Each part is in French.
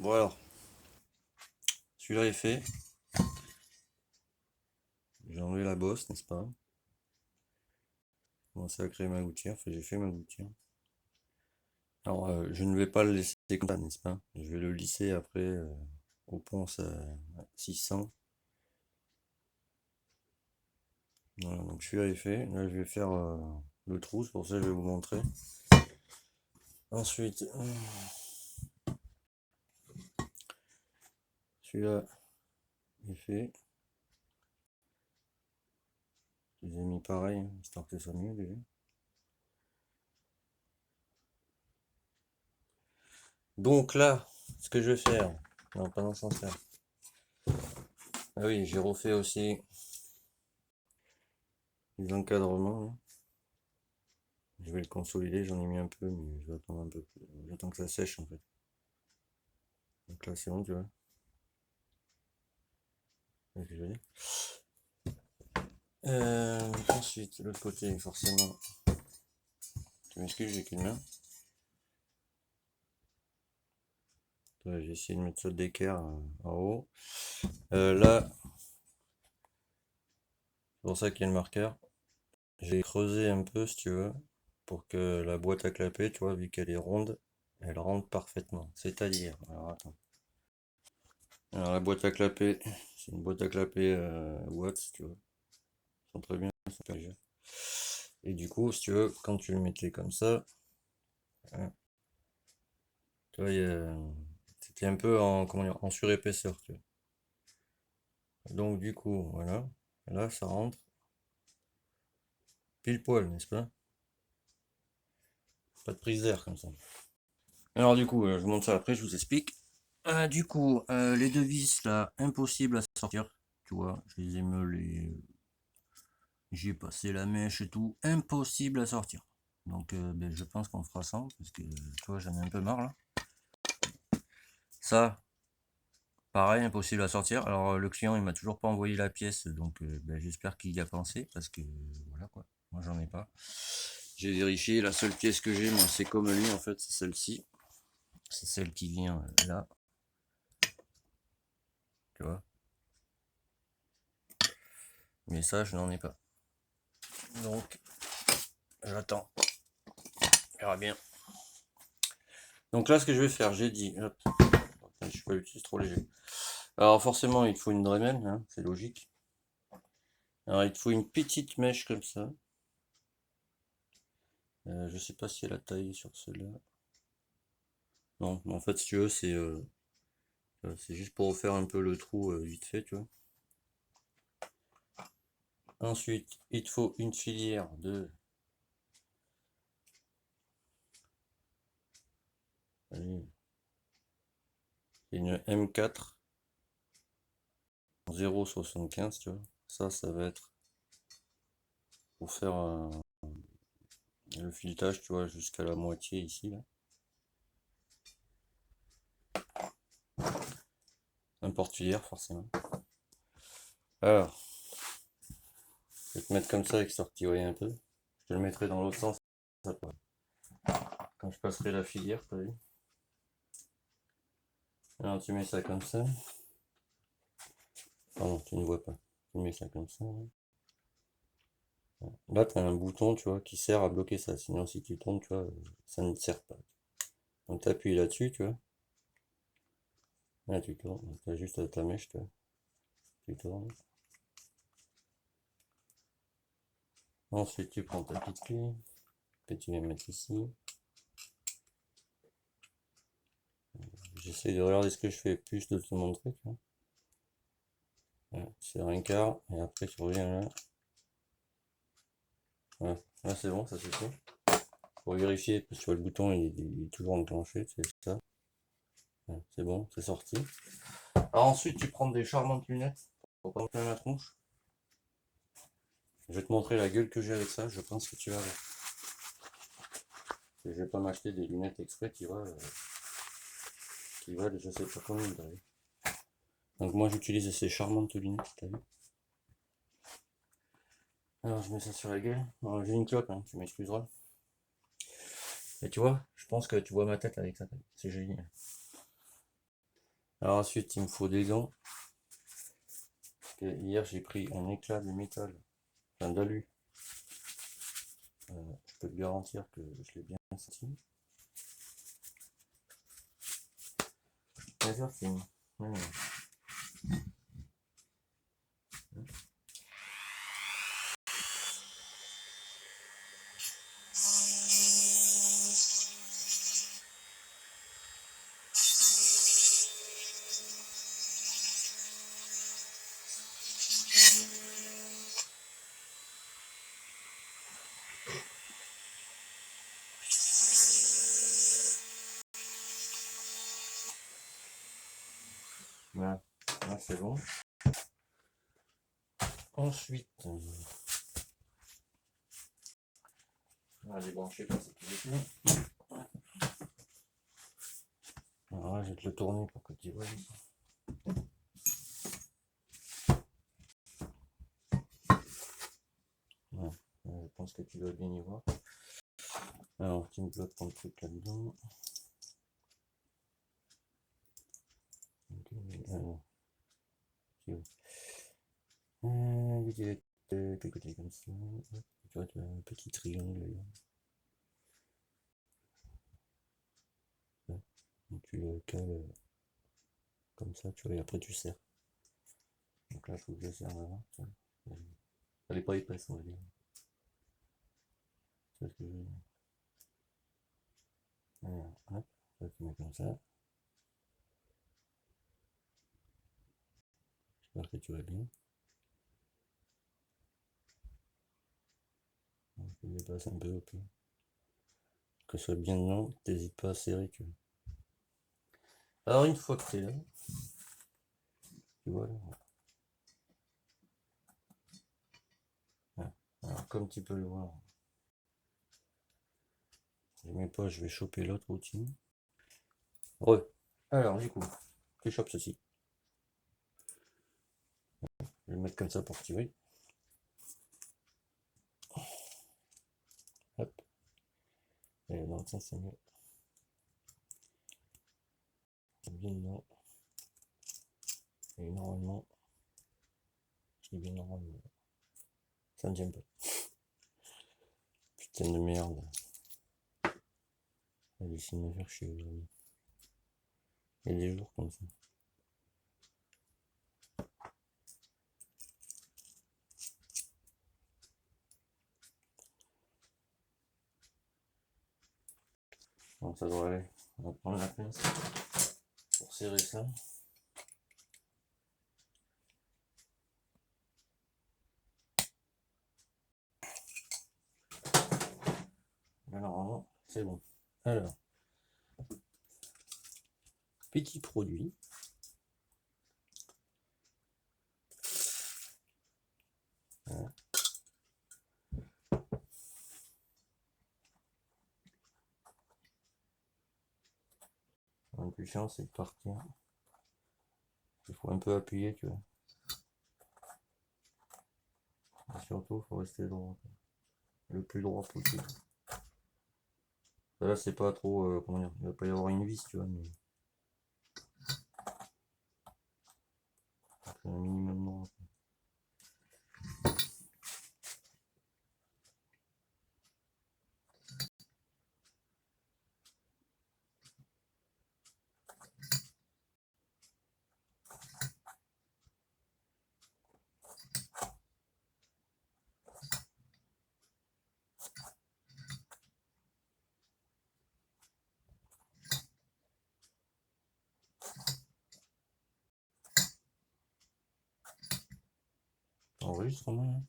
Bon alors, celui-là est fait. J'ai enlevé la bosse, n'est-ce pas? J'ai commencé à créer ma gouttière, enfin j'ai fait ma gouttière. Alors je ne vais pas le laisser comme ça, n'est-ce pas? Je vais le lisser après au ponce à 600. Voilà, donc celui-là est fait. Là je vais faire le trou, c'est pour ça que je vais vous montrer. Ensuite, celui-là est fait. Je les ai mis pareil, hein, histoire que ce soit mieux déjà. Donc là, ce que je vais faire, non pas dans ce sens-là. Ah oui, j'ai refait aussi les encadrements, là. Je vais le consolider, j'en ai mis un peu, mais je vais attendre un peu plus. J'attends que ça sèche en fait. Donc là c'est bon, tu vois. C'est ce que je veux dire. Ensuite, l'autre côté, forcément. Tu m'excuses, j'ai qu'une main. Ouais, j'ai essayé de mettre ça d'équerre en haut. Là, c'est pour ça qu'il y a le marqueur. J'ai creusé un peu, si tu veux, pour que la boîte à clapper, tu vois, vu qu'elle est ronde, elle rentre parfaitement. C'est-à-dire, alors attends. Alors la boîte à clapper, c'est une boîte à clapper Watts, tu vois. Ils sont très bien, ils sont pas légers. Et du coup, si tu veux, quand tu le mettais comme ça, hein, tu vois, c'était un peu en, comment dire, en surépaisseur, tu vois. Donc du coup, voilà, là ça rentre pile poil, n'est-ce pas? Pas de prise d'air comme ça. Alors du coup, je vous montre ça après, je vous explique. Du coup, les deux vis là, impossible à sortir, tu vois, je les ai meulés, j'ai passé la mèche et tout, impossible à sortir. Donc ben, je pense qu'on fera ça, parce que tu vois, j'en ai un peu marre là. Ça, pareil, impossible à sortir. Alors le client il m'a toujours pas envoyé la pièce, donc ben, j'espère qu'il y a pensé, parce que voilà quoi, moi j'en ai pas. J'ai vérifié, la seule pièce que j'ai, moi c'est comme lui en fait, c'est celle-ci. C'est celle qui vient là, tu vois. Mais ça je n'en ai pas. Donc j'attends, on verra bien. Donc là ce que je vais faire, j'ai dit, hop, je suis pas utile, c'est trop léger. Alors forcément il te faut une Dremel, hein, c'est logique. Alors il te faut une petite mèche comme ça. Je sais pas si elle a taillé sur celle-là. Non, mais en fait si tu veux c'est juste pour refaire un peu le trou vite fait, tu vois. Ensuite, il te faut une filière de allez, une M4 0,75, tu vois. Ça va être pour faire le filetage, tu vois, jusqu'à la moitié ici, là. Un porte-filière, forcément. Alors, je vais te mettre comme ça, histoire que tu vois un peu. Je te le mettrai dans l'autre sens. Quand je passerai la filière, t'as vu. Alors, tu mets ça comme ça. Pardon, tu ne vois pas. Tu mets ça comme ça. Là, tu as un bouton, tu vois, qui sert à bloquer ça. Sinon, si tu tombes, tu vois, ça ne sert pas. Donc, tu appuies là-dessus, tu vois. Là, tu tournes. Tu as juste ta mèche, tu vois. Tu tournes. Ensuite, tu prends ta petite clé que tu viens mettre ici. J'essaie de regarder ce que je fais, plus de te montrer, tu vois. Voilà, c'est un quart, et après tu reviens là. Voilà, là c'est bon, ça suffit. Pour vérifier, parce que tu vois, le bouton il est toujours enclenché, c'est ça. Voilà, c'est bon, c'est sorti. Alors ensuite, tu prends des charmantes lunettes pour pas me plein la tronche. Je vais te montrer la gueule que j'ai avec ça, je pense que tu vas voir. Je vais pas m'acheter des lunettes exprès, tu vois, qui valent je sais pas combien, t'as vu. Donc moi j'utilise ces charmantes lunettes, t'as vu. Alors je mets ça sur la gueule. J'ai une clope, hein, tu m'excuseras. Et tu vois, je pense que tu vois ma tête avec ça. C'est génial. Alors ensuite, il me faut des gants. Parce que hier, j'ai pris un éclat de métal, enfin d'alu. Je peux te garantir que je l'ai bien senti. Bien sûr, c'est une... Voilà, là c'est bon. Ensuite, on va débrancher pour sécurité. Alors là, je vais te le tourner pour que tu vois. Voilà. Je pense que tu dois bien y voir. Alors, tu me bloques ton truc là-dedans. Alors, du côté comme ça. Tu vois, tu as un petit triangle là. Donc, tu le cales comme ça, tu vois, et après tu serres. Donc là, il faut que je serre avant. Elle n'est pas épaisse, on va dire. C'est ce que je... Alors, hop, ça tu mets comme ça. J'espère que tu vas bien. Je dépasse un peu au pire. Que ce soit bien dedans, n'hésite pas à serrer. Tu vois. Alors, une fois que c'est là, tu vois là. Voilà. Alors, comme tu peux le voir, je mets pas, je vais choper l'autre outil. Ouais. Alors, du coup, tu chopes ceci. Je vais le mettre comme ça pour que tu vois. Hop. Et dans le sens, c'est mieux. Bien dedans. Et normalement, je dis bien normalement. Ça ne gêne pas. Putain de merde. Elle essaie de me faire chier aujourd'hui. Il y a des jours comme ça. Bon, ça devrait aller. On va prendre la pince pour serrer ça. Là, normalement, c'est bon. Alors, petit produit. Voilà. Le plus chiant, c'est de partir. Il faut un peu appuyer, tu vois. Et surtout, il faut rester droit. Le plus droit possible. Là, c'est pas trop, comment dire, il va pas y avoir une vis, tu vois, mais c'est un minimum droit. Enregistrement.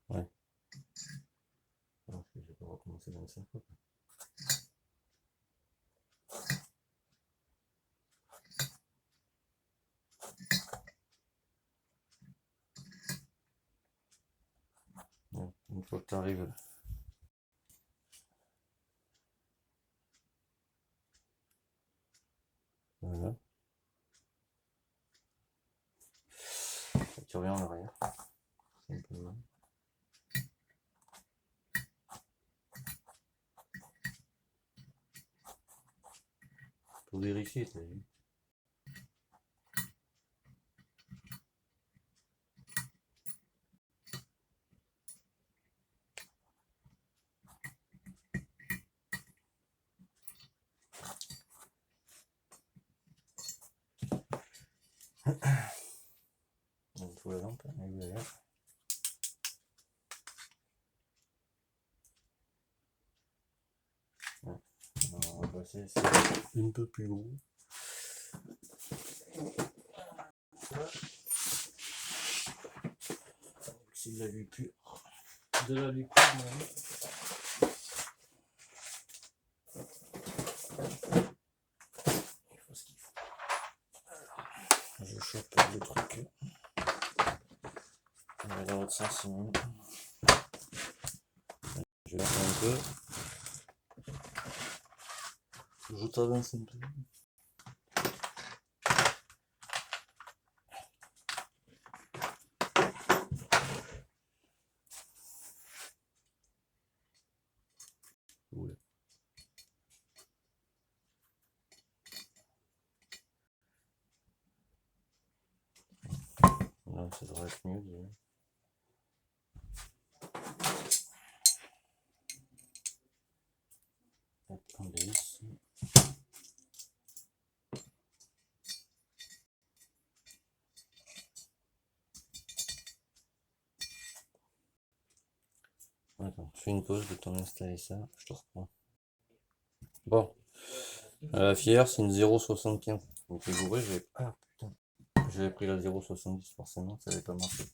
Ouais. Alors, je vais pas recommencer 25 fois. Ouais. Une fois que tu arrives. Voilà. Et tu reviens en arrière. Simplement. Faut vérifier, t'as vu. Il faut la lampe, elle est là. Ouais. Alors, on va passer, c'est un peu plus gros. C'est de la lumière pure. De la lumière pure, il faut ce qu'il faut. Alors, je chope le truc. On va dans l'autre sens sinon. Je vais un peu. Je t'avance un peu. Oula. Là, ça devrait être mieux déjà. On glisse. Attends, je fais une pause de temps d'installer ça, je te reprends. Bon, la fière c'est une 0,75. Donc les bourrées, j'ai. Ah putain, j'avais pris la 0,70 forcément, ça n'avait pas marché.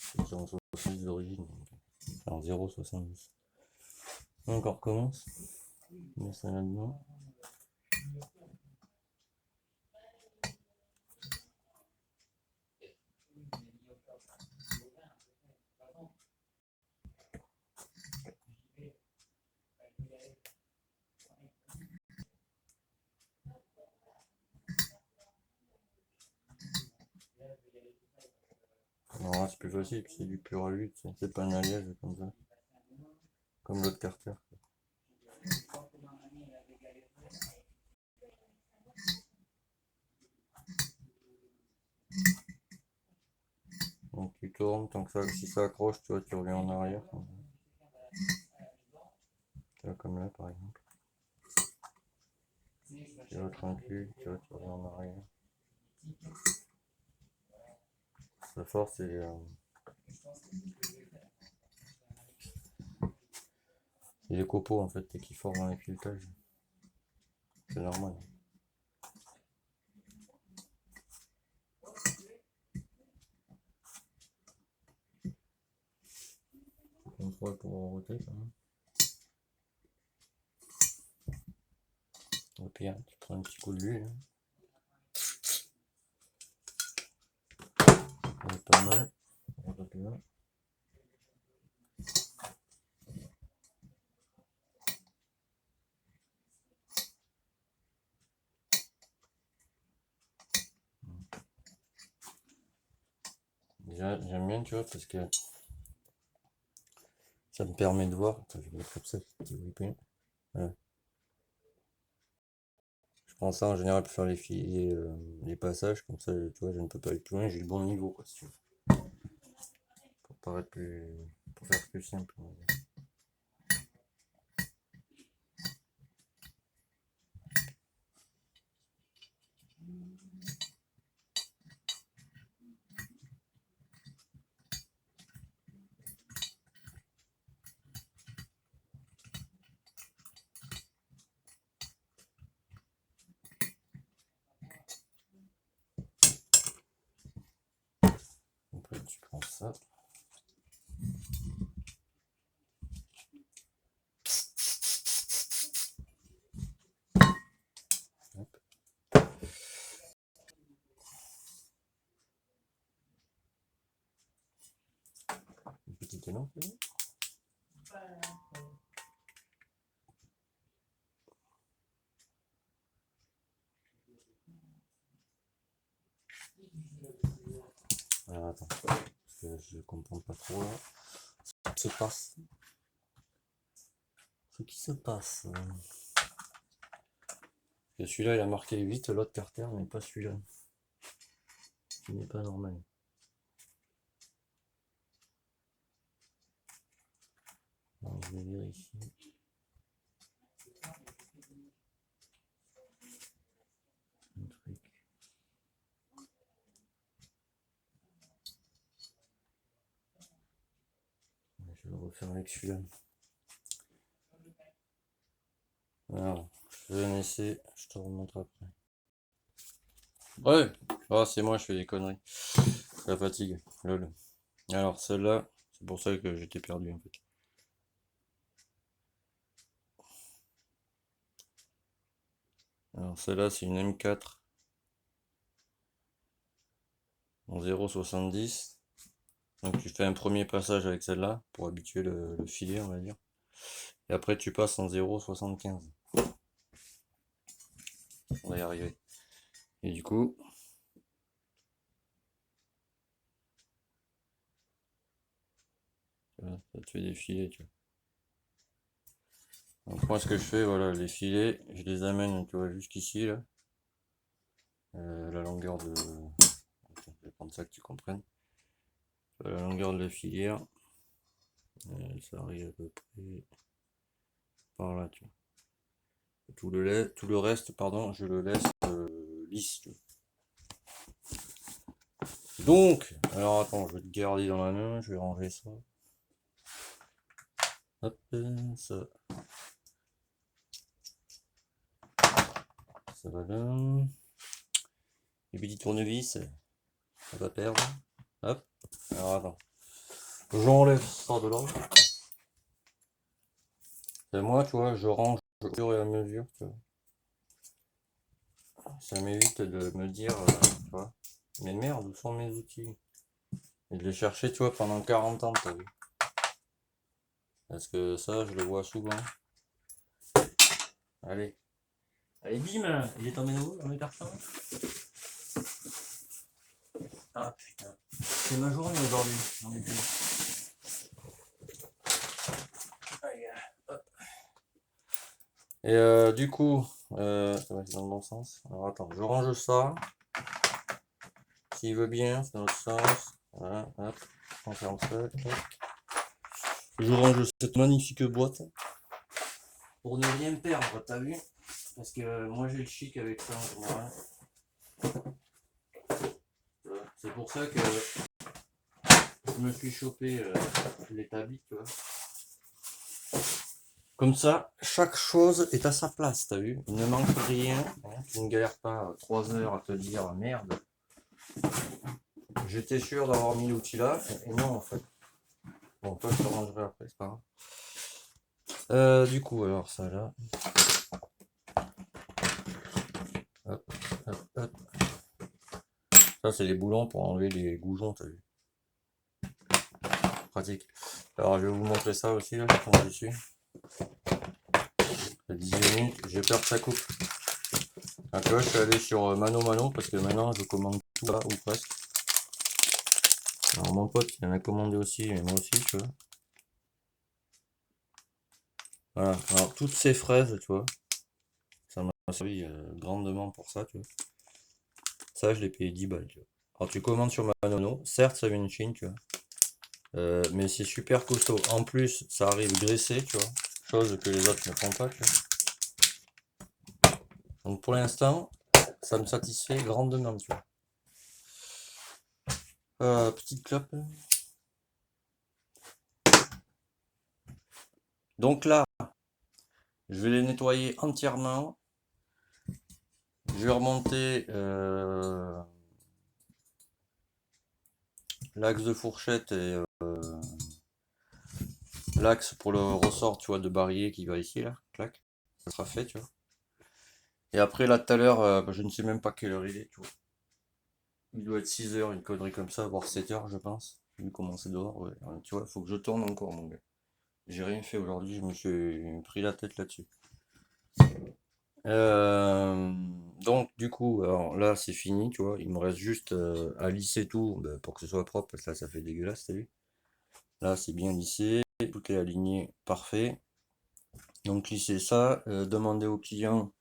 C'est en 70 d'origine, en 0,70. Donc on recommence. On met ça là-dedans. Non, c'est plus facile, c'est du pur à l'huile, c'est pas un alliage comme ça. Comme l'autre Carter. Donc tu tournes, tant que ça, si ça accroche, tu vois, tu reviens en arrière. Tu vois, comme là par exemple. Tu vois, tranquille, tu vois, tu reviens en arrière. La force, c'est les copeaux en fait qui forment dans les filetage. C'est normal. Contrôle pour roter quand même. Au pire, tu prends un petit coup de l'huile. On est pas mal. On va plus loin. Déjà, j'aime bien, tu vois, parce que ça me permet de voir. Attends, je vais mettre comme ça, voilà. Je prends ça en général pour faire les passages, comme ça, tu vois, je ne peux pas aller plus loin, j'ai le bon niveau, quoi, si tu veux. Pour paraître plus. Pour faire plus simple. On va dire. Donc là, tu prends ça. Hop. Une petite lampe. Alors attends, parce que je comprends pas trop là. Ce qui se passe. Ce qui se passe. que celui-là il a marqué 8, l'autre Carter, mais pas celui-là. Ce n'est pas normal. Alors, je vais vérifier. Un truc. Je vais le refaire avec celui-là. Alors, je vais un essai, je te remontre après. Ouais, ah, c'est moi, je fais des conneries. La fatigue, lol. Alors, celle-là, c'est pour ça que j'étais perdu en fait. Alors, celle-là, c'est une M4 en 0,70. Donc, tu fais un premier passage avec celle-là pour habituer le filet, on va dire. Et après, tu passes en 0,75. On va y arriver. Et du coup, ça te fait des filets, tu vois. Donc moi ce que je fais, voilà, les filets, je les amène, tu vois, jusqu'ici, là. La longueur de... Attends, je vais prendre ça que tu comprennes. La longueur de la filière, ça arrive à peu près par là, tu vois. Tout le reste, pardon, je le laisse lisse, tu vois. Donc, alors attends, je vais te garder dans la main, je vais ranger ça. Hop, ça. Ça va là. Les petits tournevis, ça va perdre. Hop, alors attends. J'enlève ça de là. Et moi, tu vois, je range au fur et à mesure, tu vois. Ça m'évite de me dire, tu vois, mais merde, où sont mes outils? Et de les chercher, tu vois, pendant 40 ans, t'as vu. Parce que ça, je le vois souvent. Allez. Allez, bim! Il est tombé où dans les cartons? Ah putain. C'est ma journée aujourd'hui. J'en ai plus. Et du coup, ça va être dans le bon sens. Alors attends, je range ça. S'il veut bien, c'est dans l'autre sens. Voilà, hop. On ferme ça. Hop. Je range cette magnifique boîte. Pour ne rien perdre, t'as vu? Parce que moi j'ai le chic avec ça en général. C'est pour ça que je me suis chopé les tabliers, tu vois. Comme ça, chaque chose est à sa place, t'as vu? Il ne manque rien. Hein, tu ne galères pas 3 heures à te dire merde. J'étais sûr d'avoir mis l'outil là, et non en fait. Bon, toi je te rangerai après, c'est pas grave. Du coup, alors ça là. Hop, hop, hop. Ça c'est les boulons pour enlever les goujons, t'as vu? Pratique. Alors je vais vous montrer ça aussi là, je tombe dessus. 10 minutes, j'ai peur que ça coupe. Ah, tu vois, je suis allé sur Mano parce que maintenant je commande tout là, ou presque. Alors mon pote il en a commandé aussi, et moi aussi, tu vois. Voilà, alors toutes ces fraises, tu vois, ça m'a servi grandement pour ça, tu vois. Ça, je l'ai payé 10 balles, tu vois. Alors tu commandes sur Manono, certes ça vient de Chine, tu vois. Mais c'est super costaud. En plus, ça arrive graissé, tu vois. Chose que les autres ne font pas, tu vois. Donc pour l'instant, ça me satisfait grandement, tu vois. Petite clope. Donc là, je vais les nettoyer entièrement. Je vais remonter l'axe de fourchette et l'axe pour le ressort, tu vois, de barillet qui va ici, là. Clac. Ça sera fait, tu vois. Et après, là, tout à l'heure, je ne sais même pas quelle heure il est, tu vois. Il doit être 6 heures, une connerie comme ça, voire 7 heures, je pense. Vu comment c'est dehors, ouais. Tu vois, faut que je tourne encore, mon gars. J'ai rien fait aujourd'hui, je me suis pris la tête là-dessus. Euh, donc du coup, alors là c'est fini, tu vois, il me reste juste à lisser tout pour que ce soit propre, parce que là ça fait dégueulasse, t'as vu? Là c'est bien lissé, tout est aligné, parfait. Donc lisser ça, demander au client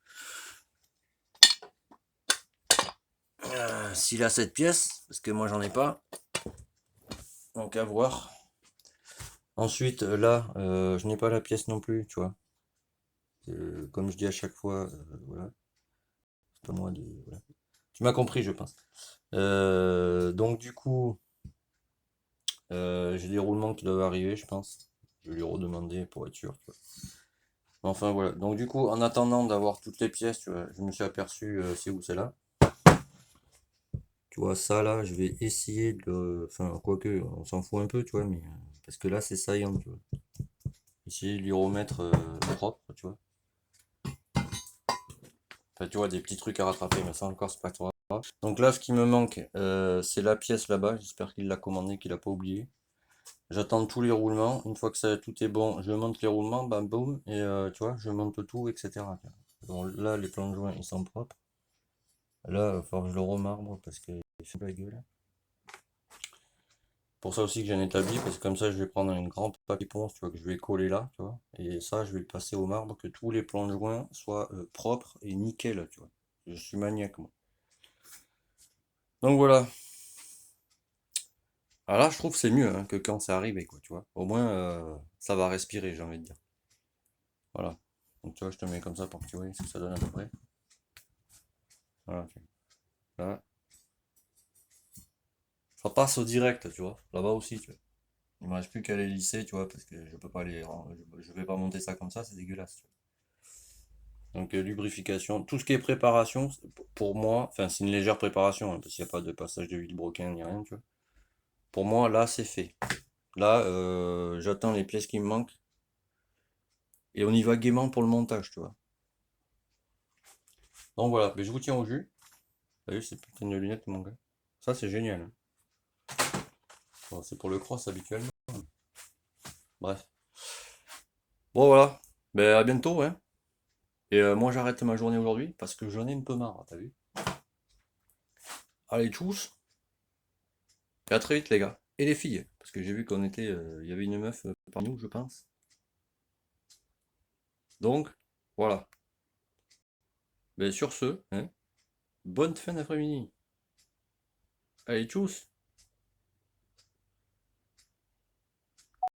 S'il a cette pièce, parce que moi j'en ai pas. Donc à voir. Ensuite, là, je n'ai pas la pièce non plus, tu vois. Comme je dis à chaque fois, voilà. C'est pas moi de. Voilà. Tu m'as compris, je pense. Donc du coup, j'ai des roulements qui doivent arriver, je pense. Je vais lui redemander pour être sûr, tu vois. Enfin voilà. Donc du coup, en attendant d'avoir toutes les pièces, tu vois, je me suis aperçu, c'est où c'est là. Tu vois, ça là, je vais essayer de Enfin, quoique, on s'en fout un peu, tu vois, mais. Parce que là, c'est saillant, tu vois. Essayer de lui remettre propre, tu vois. Enfin, tu vois, des petits trucs à rattraper, mais ça encore, c'est pas trop grave. Donc là, ce qui me manque, c'est la pièce là-bas. J'espère qu'il l'a commandé, qu'il a pas oublié. J'attends tous les roulements. Une fois que ça, tout est bon, je monte les roulements, bam boum, et tu vois, je monte tout, etc. Bon, là, les plans de joint, ils sont propres. Là, il va falloir que je le remarbre parce qu'il fait la gueule. Pour ça aussi que j'ai un établi, parce que comme ça, je vais prendre un grand papier ponce, tu vois, que je vais coller là, tu vois. Et ça, je vais le passer au marbre, que tous les plans de joint soient propres et nickel, tu vois. Je suis maniaque, moi. Donc voilà. Alors là, je trouve que c'est mieux hein, que quand c'est arrivé, quoi, tu vois. Au moins, ça va respirer, j'ai envie de dire. Voilà. Donc tu vois, je te mets comme ça pour que tu vois ce que ça donne à peu près. Voilà. Là, ça passe au direct, tu vois. Là-bas aussi, tu vois. Il me reste plus qu'à les lisser, tu vois, parce que je peux pas je vais pas monter ça comme ça, c'est dégueulasse, tu vois. Donc lubrification, tout ce qui est préparation, pour moi, enfin c'est une légère préparation, hein, parce qu'il n'y a pas de passage de huile broquin ni rien, tu vois. Pour moi, là, c'est fait. Là, j'attends les pièces qui me manquent. Et on y va gaiement pour le montage, tu vois. Donc voilà, mais je vous tiens au jus. T'as vu ces putains de lunettes, mon gars? Ça, c'est génial, hein. Bon, c'est pour le cross habituellement. Bref. Bon, voilà. Ben, à bientôt, hein. Et moi, j'arrête ma journée aujourd'hui parce que j'en ai un peu marre, t'as vu? Allez, tchuss. Et à très vite, les gars. Et les filles, parce que j'ai vu qu'on était. Il y avait une meuf parmi nous, je pense. Donc, voilà. Ben, sur ce, hein, bonne fin d'après-midi. Allez, tchuss.